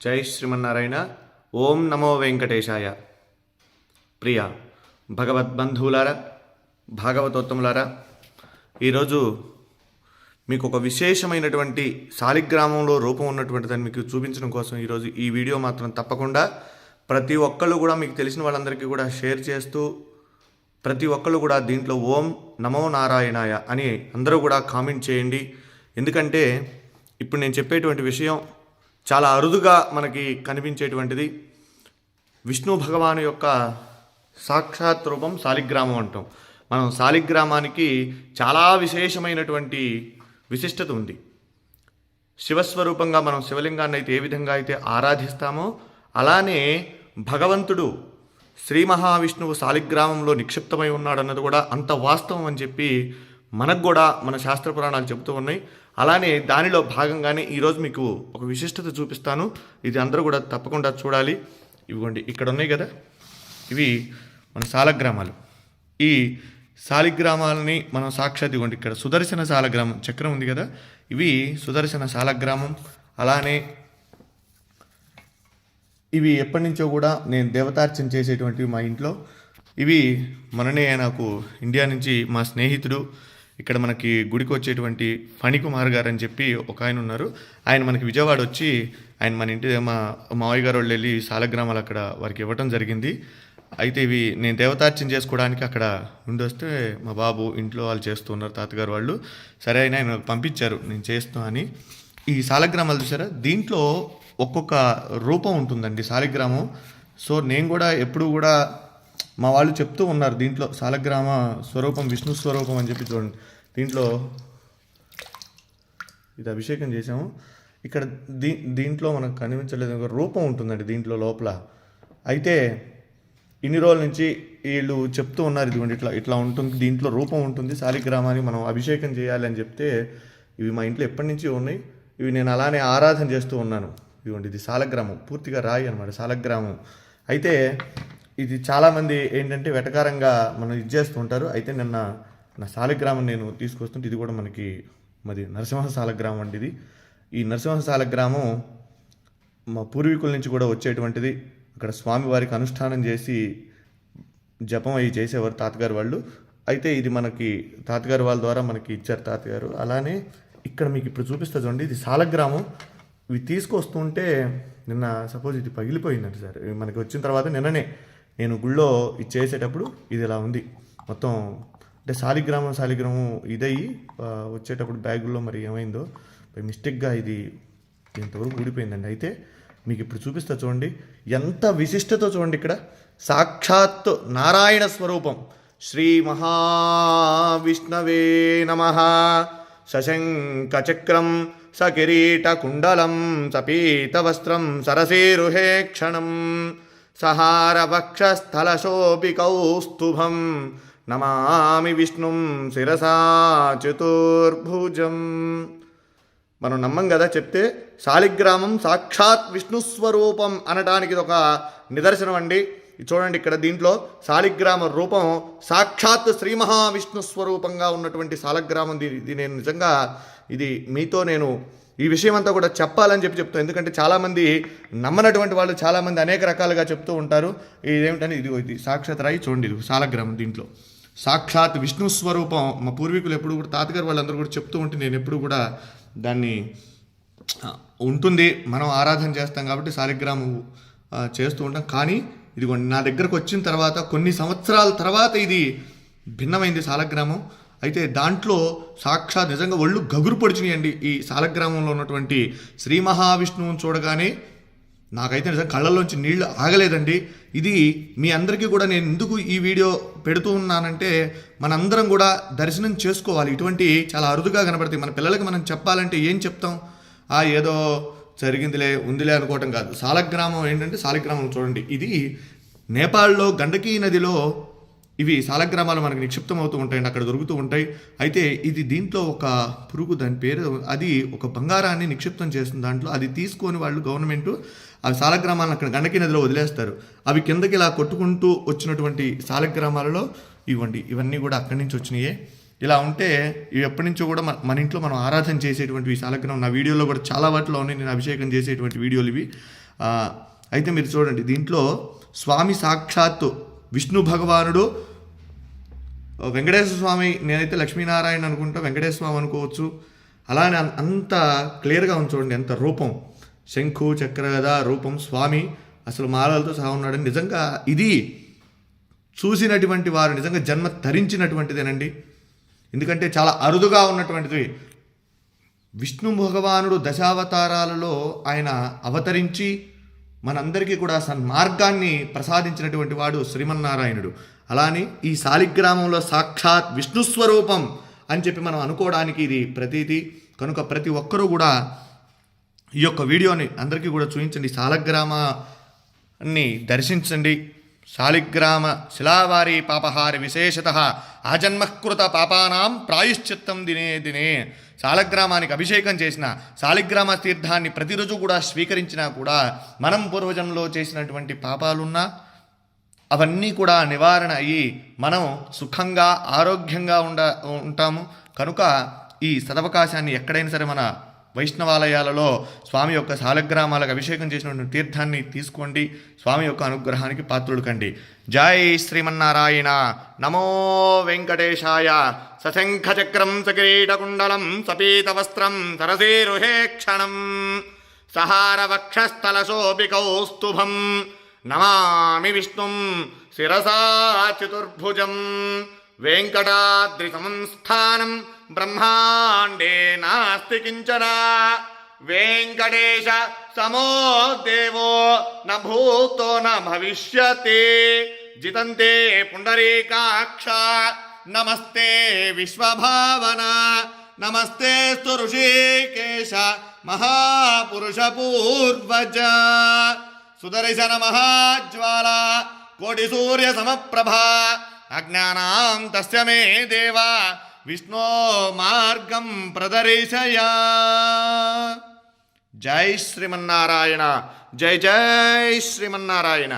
జై శ్రీమన్నారాయణ. ఓం నమో వెంకటేశాయ. ప్రియ భగవద్బంధువులారా, భాగవతోత్తములారా, ఈరోజు మీకు ఒక విశేషమైనటువంటి శాలిగ్రామంలో రూపం ఉన్నటువంటి దాన్ని మీకు చూపించడం కోసం ఈరోజు ఈ వీడియో మాత్రం తప్పకుండా ప్రతి ఒక్కళ్ళు కూడా మీకు తెలిసిన వాళ్ళందరికీ కూడా షేర్ చేస్తూ, ప్రతి ఒక్కళ్ళు కూడా దీంట్లో ఓం నమో నారాయణాయ అని అందరూ కూడా కామెంట్ చేయండి. ఎందుకంటే ఇప్పుడు నేను చెప్పేటువంటి విషయం చాలా అరుదుగా మనకి కనిపించేటువంటిది. విష్ణు భగవాను యొక్క సాక్షాత్ రూపం శాలిగ్రామం అంటాం. మనం శాలిగ్రామానికి చాలా విశేషమైనటువంటి విశిష్టత ఉంది. శివస్వరూపంగా మనం శివలింగాన్ని అయితే ఏ విధంగా అయితే ఆరాధిస్తామో అలానే భగవంతుడు శ్రీ మహావిష్ణువు శాలిగ్రామంలో నిక్షిప్తమై ఉన్నాడన్నది కూడా అంత వాస్తవం అని చెప్పి మనకు కూడా మన శాస్త్ర పురాణాలు చెబుతూ ఉన్నాయి. అలానే దానిలో భాగంగానే ఈరోజు మీకు ఒక విశిష్టత చూపిస్తాను. ఇది అందరూ కూడా తప్పకుండా చూడాలి. ఇవిగోండి ఇక్కడ ఉన్నాయి కదా, ఇవి మన శాలగ్రామాలు. ఈ శాలిగ్రామాలని మనం సాక్షాత్ ఇవ్వండి, ఇక్కడ సుదర్శన శాలగ్రామం చక్రం ఉంది కదా, ఇవి సుదర్శన శాలగ్రామం. అలానే ఇవి ఎప్పటి నుంచో కూడా నేను దేవతార్చన చేసేటువంటివి మా ఇంట్లో. ఇవి మననే నాకు ఇండియా నుంచి మా స్నేహితుడు ఇక్కడ మనకి గుడికి వచ్చేటువంటి ఫణికుమార్ గారు అని చెప్పి ఒక ఆయన ఉన్నారు. ఆయన మనకి విజయవాడ వచ్చి ఆయన మన ఇంటి మా మావయ్య గారు వాళ్ళు వెళ్ళి శాలగ్రామాలు అక్కడ వారికి ఇవ్వటం జరిగింది. అయితే ఇవి నేను దేవతార్చన చేసుకోవడానికి అక్కడ ఉండి వస్తే మా బాబు ఇంట్లో వాళ్ళు చేస్తూ ఉన్నారు, తాతగారు వాళ్ళు. సరే అయినా ఆయన పంపించారు నేను చేస్తా అని. ఈ శాలగ్రామాలు చూసారా, దీంట్లో ఒక్కొక్క రూపం ఉంటుందండి శాలిగ్రామం. సో నేను కూడా ఎప్పుడు కూడా మా వాళ్ళు చెప్తూ ఉన్నారు దీంట్లో శాలగ్రామ స్వరూపం విష్ణు స్వరూపం అని చెప్పి. చూడండి దీంట్లో ఇది అభిషేకం చేసాము. ఇక్కడ దీంట్లో మనకు కనిపించలేదు, ఒక రూపం ఉంటుందండి దీంట్లో లోపల. అయితే ఇన్ని రోజుల నుంచి వీళ్ళు చెప్తూ ఉన్నారు ఇదిగోండి ఇట్లా ఇట్లా ఉంటుంది, దీంట్లో రూపం ఉంటుంది, శాలిగ్రామాన్ని మనం అభిషేకం చేయాలి అని చెప్తే ఇవి మా ఇంట్లో ఎప్పటి నుంచి ఉన్నాయి. ఇవి నేను అలానే ఆరాధన చేస్తూ ఉన్నాను. ఇదిగోండి ఇది శాలగ్రామం, పూర్తిగా రాయి అనమాట శాలగ్రామం. అయితే ఇది చాలామంది ఏంటంటే వెటకారంగా మనం ఇది చేస్తూ ఉంటారు. అయితే నిన్న నా శాలిగ్రామం నేను తీసుకొస్తుంటే ఇది కూడా మనకి మరి నరసింహ శాలగ్రామం అండి. ఇది ఈ నరసింహ శాలగ్రామం మా పూర్వీకుల నుంచి కూడా వచ్చేటువంటిది. అక్కడ స్వామివారికి అనుష్ఠానం చేసి జపం అవి చేసేవారు తాతగారు వాళ్ళు. అయితే ఇది మనకి తాతగారు వాళ్ళ ద్వారా మనకి ఇచ్చారు తాతగారు. అలానే ఇక్కడ మీకు ఇప్పుడు చూపిస్తా చూడండి, ఇది శాలగ్రామం. ఇవి తీసుకొస్తుంటే నిన్న సపోజ్ ఇది పగిలిపోయిందండి సార్. మనకి వచ్చిన తర్వాత నిన్ననే నేను గుళ్ళో ఇది చేసేటప్పుడు ఇది ఇలా ఉంది మొత్తం. అంటే శాలిగ్రామం ఇదయ్యి వచ్చేటప్పుడు బ్యాగుల్లో మరి ఏమైందో మిస్టేక్గా ఇది ఇంతవరకు ఊడిపోయిందండి. అయితే మీకు ఇప్పుడు చూపిస్తా చూడండి ఎంత విశిష్టతో చూడండి. ఇక్కడ సాక్షాత్ నారాయణ స్వరూపం శ్రీ మహావిష్ణవే నమః. సశంఖచక్రం సకిరీటకుండలం సపీతవస్త్రం సరసీరుహే క్షణం సహారవక్షస్థలశోభికౌస్తుభం నమామి విష్ణుం శిరసా చతుర్భుజం. మనం నమ్మం కదా చెప్తే. శాలిగ్రామం సాక్షాత్ విష్ణుస్వరూపం అనడానికి ఇది ఒక నిదర్శనం అండి. చూడండి ఇక్కడ దీంట్లో శాలిగ్రామ రూపం సాక్షాత్ శ్రీ మహావిష్ణు స్వరూపంగా ఉన్నటువంటి శాలగ్రామం. ఇది నేను నిజంగా ఇది మీతో నేను ఈ విషయం అంతా కూడా చెప్పాలని చెప్తాను. ఎందుకంటే చాలామంది నమ్మనటువంటి వాళ్ళు చాలామంది అనేక రకాలుగా చెప్తూ ఉంటారు. ఇదేమిటని ఇది సాక్షాత్ రాయి చూడండి, ఇది శాలగ్రామం. దీంట్లో సాక్షాత్ విష్ణు స్వరూపం. మా పూర్వీకులు ఎప్పుడు కూడా తాతగారు వాళ్ళందరూ కూడా చెప్తూ ఉంటే నేను ఎప్పుడు కూడా దాన్ని ఉంటుంది, మనం ఆరాధన చేస్తాం కాబట్టి శాలిగ్రామం చేస్తూ ఉంటాం. కానీ ఇదిగోండి నా దగ్గరకు వచ్చిన తర్వాత కొన్ని సంవత్సరాల తర్వాత ఇది భిన్నమైంది శాలగ్రామం. అయితే దాంట్లో సాక్షాత్ నిజంగా ఒళ్ళు గగురు పొడిచినాయండి. ఈ శాలగ్రామంలో ఉన్నటువంటి శ్రీ మహావిష్ణువుని చూడగానే నాకైతే నిజంగా కళ్ళల్లోంచి నీళ్లు ఆగలేదండి. ఇది మీ అందరికీ కూడా నేను ఎందుకు ఈ వీడియో పెడుతూ ఉన్నానంటే మనందరం కూడా దర్శనం చేసుకోవాలి. ఇటువంటి చాలా అరుదుగా కనబడతాయి. మన పిల్లలకి మనం చెప్పాలంటే ఏం చెప్తాం, ఏదో జరిగిందిలే ఉందిలే అనుకోవటం కాదు. శాలగ్రామం ఏంటంటే శాలిగ్రామం చూడండి, ఇది నేపాల్లో గండకీ నదిలో ఇవి శాలగ్రామాలు మనకు నిక్షిప్తం అవుతూ ఉంటాయండి, అక్కడ దొరుకుతూ ఉంటాయి. అయితే ఇది దీంట్లో ఒక పురుగు, దాని పేరు, అది ఒక బంగారాన్ని నిక్షిప్తం చేస్తుంది దాంట్లో. అది తీసుకొని వాళ్ళు గవర్నమెంట్ ఆ శాలగ్రామాలను అక్కడ గండకీ నదిలో వదిలేస్తారు. అవి కిందకి ఇలా కొట్టుకుంటూ వచ్చినటువంటి శాలగ్రామాలలో ఇవన్నీ కూడా అక్కడి నుంచి వచ్చినాయే. ఇలా ఉంటే ఇవి ఎప్పటి నుంచో కూడా మన ఇంట్లో మనం ఆరాధన చేసేటువంటి ఈ శాలగ్రామం నా వీడియోలో కూడా చాలా వాటిలో ఉన్నాయి. నేను అభిషేకం చేసేటువంటి వీడియోలు ఇవి. అయితే మీరు చూడండి, దీంట్లో స్వామి సాక్షాత్తు విష్ణు భగవానుడు, వెంకటేశ్వర స్వామి, నేనైతే లక్ష్మీనారాయణ అనుకుంటా, వెంకటేశ్వర స్వామి అనుకోవచ్చు. అలానే అంత క్లియర్గా ఉంది చూడండి, ఎంత రూపం, శంఖు చక్ర గద రూపం, స్వామి అసలు మాలలతో సహా ఉన్నాడని. నిజంగా ఇది చూసినటువంటి వారు నిజంగా జన్మ ధరించినటువంటిదేనండి. ఎందుకంటే చాలా అరుదుగా ఉన్నటువంటిది. విష్ణు భగవానుడు దశావతారాలలో ఆయన అవతరించి మనందరికీ కూడా సన్మార్గాన్ని ప్రసాదించినటువంటి వాడు శ్రీమన్నారాయణుడు. అలానే ఈ శాలిగ్రామంలో సాక్షాత్ విష్ణు స్వరూపం అని చెప్పి మనం అనుకోవడానికి ఇది ప్రతీతి. కనుక ప్రతి ఒక్కరూ కూడా ఈ యొక్క వీడియోని అందరికీ కూడా చూపించండి, శాలగ్రామాన్ని దర్శించండి. శాలిగ్రామ శిలావారి పాపహారి విశేషత ఆజన్మకృత పాపానాం ప్రాయశ్చిత్తం దినే దినే. శాలగ్రామానికి అభిషేకం చేసిన, శాలిగ్రామ తీర్థాన్ని ప్రతిరోజు కూడా స్వీకరించినా కూడా మనం పూర్వజన్మలో చేసినటువంటి పాపాలున్నా అవన్నీ కూడా నివారణ అయ్యి మనం సుఖంగా ఆరోగ్యంగా ఉంటాము. కనుక ఈ సదవకాశాన్ని ఎక్కడైనా సరే మన వైష్ణవాలయాలలో స్వామి యొక్క శాలగ్రామాలకు అభిషేకం చేసినటువంటి తీర్థాన్ని తీసుకోండి. స్వామి యొక్క అనుగ్రహానికి పాత్రులు కండి. జై శ్రీమన్నారాయణ. నమో వెంకటేశాయ. సశంఖచక్రం సకిరీటకుండలం సపీతవస్త్రం సరసీరుహేక్షణం సహారవక్షస్థలశోభికౌస్తుభం నమామి విష్ణుం శిరసా చతుర్భుజం. వెంకటాద్రి సంస్థానం బ్రహ్మాండే నాస్తి కించన. వెంకటేశ సమో దేవో న భూతో న భవిష్యతి. జితంతే పుండరీకాక్ష నమస్తే విశ్వభావన. నమస్తే స్తు ఋషికేశ మహాపురుష పూర్వజ. సుదర్శన మహాజ్వాల కోటి సూర్య సమప్రభా. అజ్ఞానాం తస్య మే దేవా విష్ణో మార్గం ప్రదర్శయ. జై శ్రీమన్నారాయణ. జై జై శ్రీమన్నారాయణ.